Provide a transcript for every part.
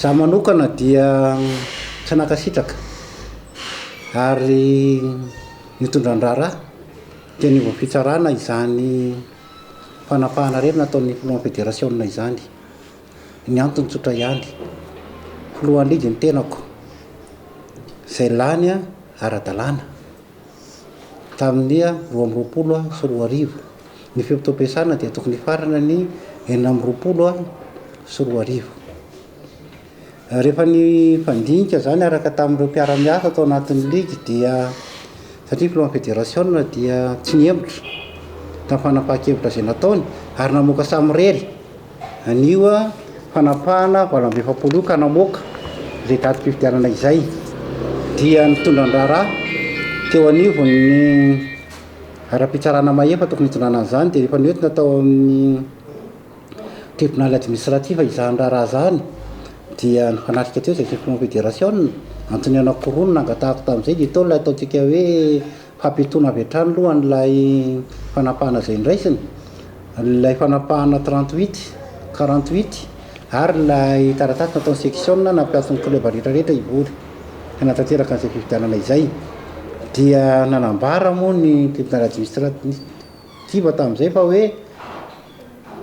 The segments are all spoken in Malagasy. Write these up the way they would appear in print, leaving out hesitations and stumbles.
Zaho manokana dia tsy nakasitraka ary nitondran-draharaha dia niova fitsarana izany fanapahana reny nataon'ny filohan'ny fédération izany. Ny antony tsotra ihany, filohan'ny ligy ny tenako izay lany ara-dalàna tamin'ny 2024. Ny fiompitam-piasana dia tokony farana ny 2024. Rehefa ny fandinika zany araka tamin'ireo mpiara-miasa atao anatin'ny ligy dia satria filohan'ny fédération dia tsy niembotra tamin'ny fanapahan-kevitra izay nataony ary namoaka samy rery anio fanapahana valam-be efapolo ka namoaka izay datim-pifidianana izay dia nitondran-draharaha teo anivony ara-pitsarana mahefa tokony hitondrana an'izany dia rehefa nihoetina natao amin'ny tribunal administratif izahan-draharaha zany dia nifanatrika teo izay filohan'ny fédération antony anakiroa no nangatahako tamin'izay dia teo ilay ataontsika hoe fampitona avy hatrany alohan'ilay fanapahana izay ndraisiny, ilay fanapahana 48 ary ilay taratasy nataon'ny section nampiason'ny club rehetrarehetra ivory hanatanteraka an'izay fifidianana izay. Dia nanambara moa ny tribunal administratif tamin'izay fa hoe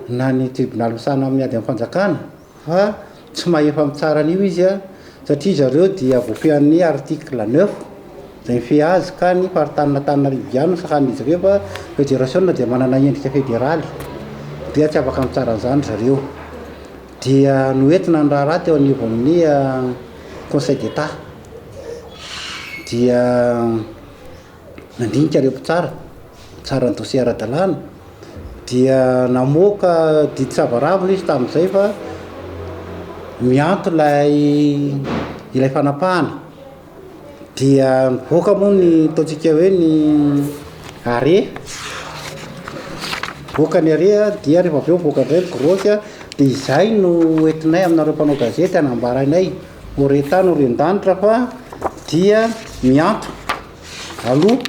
na ny tribunal misahana miady amin'ny fanjakana fa tsy mahefa mitsara an'io izy satria zareo dia voafehan'ny article 9 izay mifehy azy ka ny faritany ihany sakan'izy ireo fa fédération dia manana endrika fédéraly dia tsy afaka mitsara an'izany zareo. Dia noentina ny raharaha teo anivon'ny conseil d'état dia nandinika reo mpitsara ny dossier ara-dalàna dia namoaka didy savaravina izy tamin'izay fa mianto ilay fanapahana dia mivoaka moa ny ataontsika hoe ny are voaka ny are dia rehefa avy eo voaka indray grosy dia izay no entinay aminareo mpanao gazety anambarainay horetany horen-danitra fa dia mianto aloha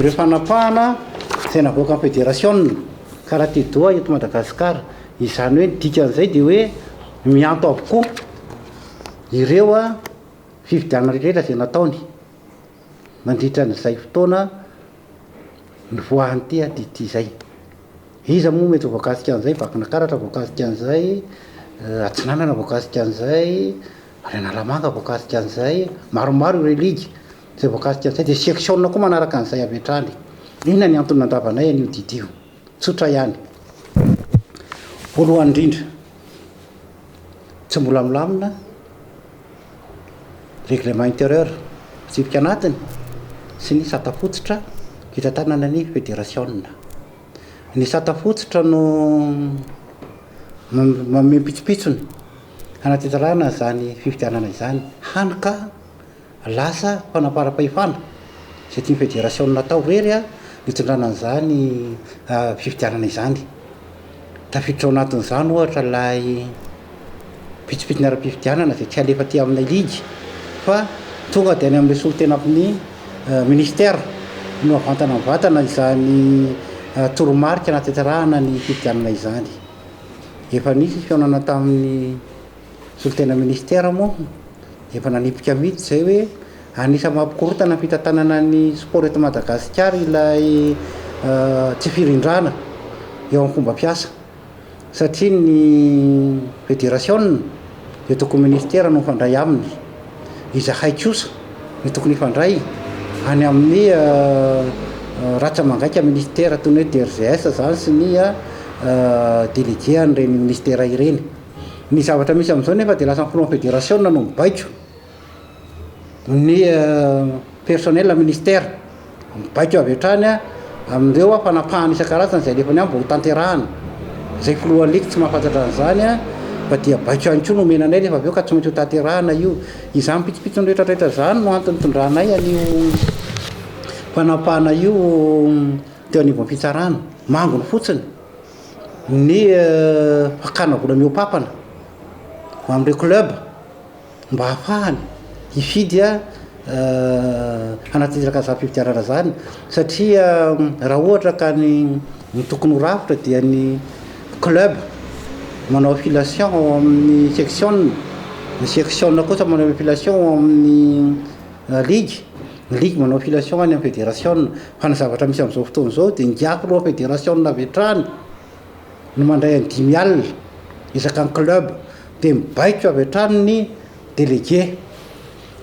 ireo fanapahana izay navoaka amin'ny fédération ka raha tedoa eto Madagasikara. Izany hoe dikan'izay dia hoe mianto avokoa ireo fifidianana rehetra izay nataony mandritra n'izay fotoana nivoahany didy izay. Iza moa mety voakasika an'izay Vakinakaratra voakasika an'izay, Atsinanana voakasika an'izay, Ren'Alamanga voakasika an'izay, maromaro ireo ligy izay voakasika an'izay dia section koa manaraka an'izay avy hatrany. Inona ny antony nandavanay an'io didy io? Tsotra ihany. Voalohany indrindra tsy mbola milamina règlement intérieur tsipika anatiny sy ny satafotsitra hitantanana ny fédération. Ny satafotsitra no mamepitsopitsony hanatetarana zany fifidianana izany hanika lasa fanapara-pahefana izay tia fédération natao rery nitondrana an'izany fifidianana izany. Tafiditra ao anatin'izany ohatra ilay pitsopitsony ara-pifidianana izay tsy alefa ty aminay ligy fa tonga dia any amin'ilay solotenafin'ny ministère no avantana mivatana izany toromarika anatetarahana ny fifidianana izany. Efa nisy fihaonana tamin'ny solotena ministère moa efa nanipika mihitsy izay hoe anisa mampikorotana ny fitantanana ny sport eto Madagasikara ilay tsy firindrana eo amin'ny fomba piasa satria ny fédération dia tokony ministère no mifandray aminy. Izahay kosa ny tokony hifandray any amin'ny ratsa mangaika ministère toy ny hoe DRGS zany sy ny délégué an'ireny ministère ireny. Ny zavatra misy amin'izao nefa dia lasa filohan'ny fédération no mibaiko ny personnel ministère mibaiko avy hatrany amin'ireo fanapahana isan-karazany izay alefany mbola hotanterahana. Izay filohan'ny ligy tsy mahafantatra an'izany fa dia baiko ihany koa no omenanay rehefa avy eo ka tsy maintsy hotanterahana io. Izany pitsopitsony rehetrarehetra zany no antony tondranay an'io fanapahana io teo anivon'ny fitsarana. Mangony fotsiny ny fakana vola mihoapapana ho amin'ireo club mba hahafahany hifidy hanatanteraka izany fifidianana zany satria raha ohatra ka ny tokony ho rafitra dia ny club manao affiliation ao amin'ny section ny section kosa manao filiation amin'ny ligue ny ligue manao filiation any amin'ny fédération fa ny zavatra misy amin'izao fotoana izao dia ngiako aloha fédération avetrany no mandray any 10 alina isaka ny club dia mibaiko avy hatrany ny délégué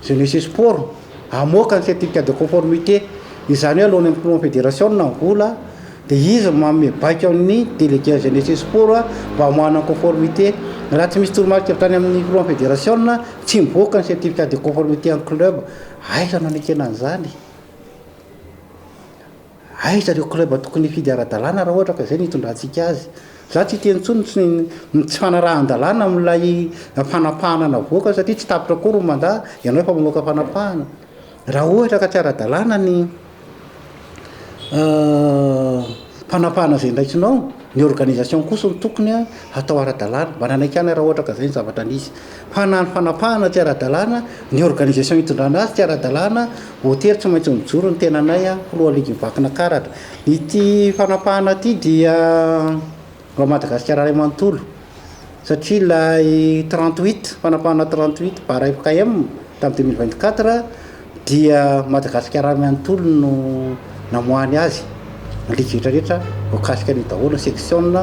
jeunesse sport amoaka ny certificat de conformité izany hoe alohan'ny amin'ny fédération na vola dia izy manome baiko amin'ny délégué jeunesse sport mba hamoahana conformité raha tsy misy toromarika tany amin'ny fédération tsy mivoaka ny certificat de conformité en club aiza no anekena an'izany aiza reo club tokony hifidy ara-dalàna raha ohatra ka izay nitondrantsika azy za tsy teny ntsony tsy fanarahan-dalàna amin'ilay fanapahana navoaka satria tsy tapitra koa ro mandaa ianao efa mamoaka fanapahana raha ohatra ka tsy ara-dalàna ny fanapahana izay ndraisinao ny organisation kosa ny tokony atao ara-dalàna mba nanaiky any raha ohatra ka izay ny zavatra nisy fa na ny fanapahana tsy ara-dalàna ny organisation hitondrana azy tsy ara-dalàna hôtery tsy maintsy mijoro ny tenanay filoha ligy mivakina karatra ity fanapahana ty dia mba Madagasikara ray manontolo satria ilay 38 fanapahana 38 bara FKM tamin'ny 2024 dia Madagasikara ray manontolo no namoahany azy ny ligue rehetrarehetra voakasika ny daholo ny section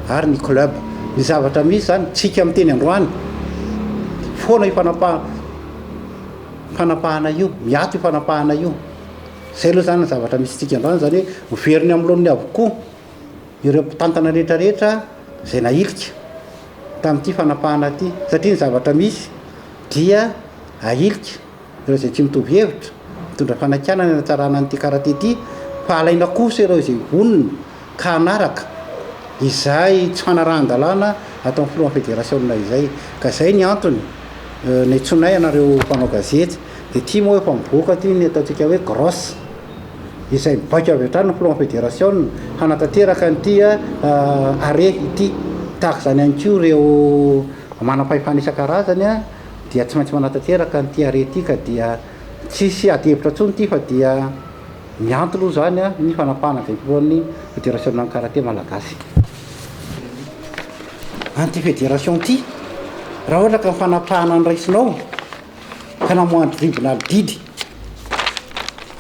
ary ny club ny zavatra misy zany tsika amin'ny teny androany foana fanapahana io miato fanapahana io zay aloha zany ny zavatra misy tsika androany zany hoe veriny amin'ny lohan'ny avokoa ireo mpitantana rehetrarehetra zay nailika tamin'ity fanapahana ty satria ny zavatra misy dia ailika ireo zay tsy mitovy hevitra mitondra fanakanana ny atsarana n'ity karaté ty fa alaina kosa ireo izay vonona ka anaraka izay tsy fanarahan-dalàna atao amin'ny filohan'ny fédération izay ka izay ny antony ny tsonay anareo mpanao gazety dia ty moa efa mivoaka ty ny ataontsika hoe grosse izay mibaiko avy hatrany ny filohan'ny fédération hanatanteraka nyity are ity tahaka izany ihany koa ireo manam-pahefana isan-karazany dia tsy maintsy manatanteraka nyity are ity ka dia tsisy ady hevitra ntsony ity fa dia mianto aloha zany ny fanapahana avy filohan'ny fédération ny karaté malagasy anty fédération ty raha ohatra ka fanapahana ny raisinao ka namoahany tribunal didy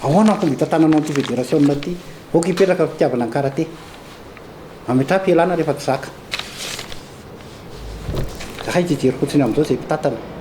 ahoana ny fomba hitantananao an'ity fédération ty oka hipetraka fitiavana ny karaté mametra fialana rehefa tsy zaka zahay jejery fotsiny amin'izao zay mpitantana